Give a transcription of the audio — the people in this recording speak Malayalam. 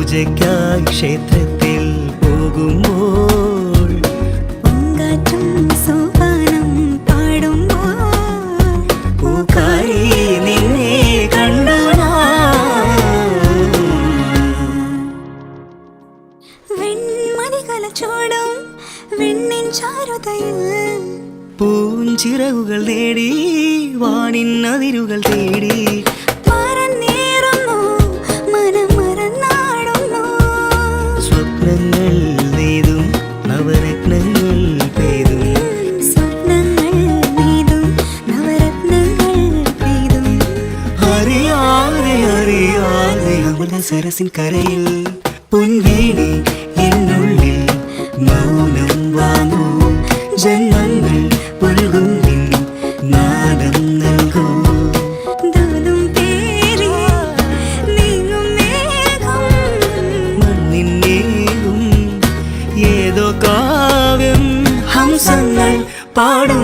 പൂജയ്ക്കായി ക്ഷേത്രത്തിൽ പോകുമ്പോൾ പൂങ്കാറ്റും സോപാനം പാടുമ്പോൾ പൂക്കാരി നിന്നെ കണ്ടു വെൺമണികല ചൂടും വെണ്ണിൻ ചാരുതയിൽ പൂഞ്ചിറകുകൾ നേടി വാനിൻ അതിരുകൾ തേടി പറന്നേറുന്നു മനം മറന്നാടുന്നു സ്വപ്നങ്ങൾ നെയ്തും നവരത്നങ്ങൾ പെയ്തും സ്വപ്നങ്ങൾ നെയ്തും നവരത്നങ്ങൾ പെയ്തും അറിയാതെ അറിയാതെ അമൃത സരസിൻ കരയിൽ പൊൻവീണി എന്നുള്ളിൽ മൗനം വാങ്ങൂ ജന്മങ്ങൾ പുൽകും നിൻ നാദം നൽകൂ ദൂതും പേറി നീങ്ങും മേഘം മണ്ണിന്നേകും ഏതോ കാവ്യം ഹംസങ്ങൾ പാടും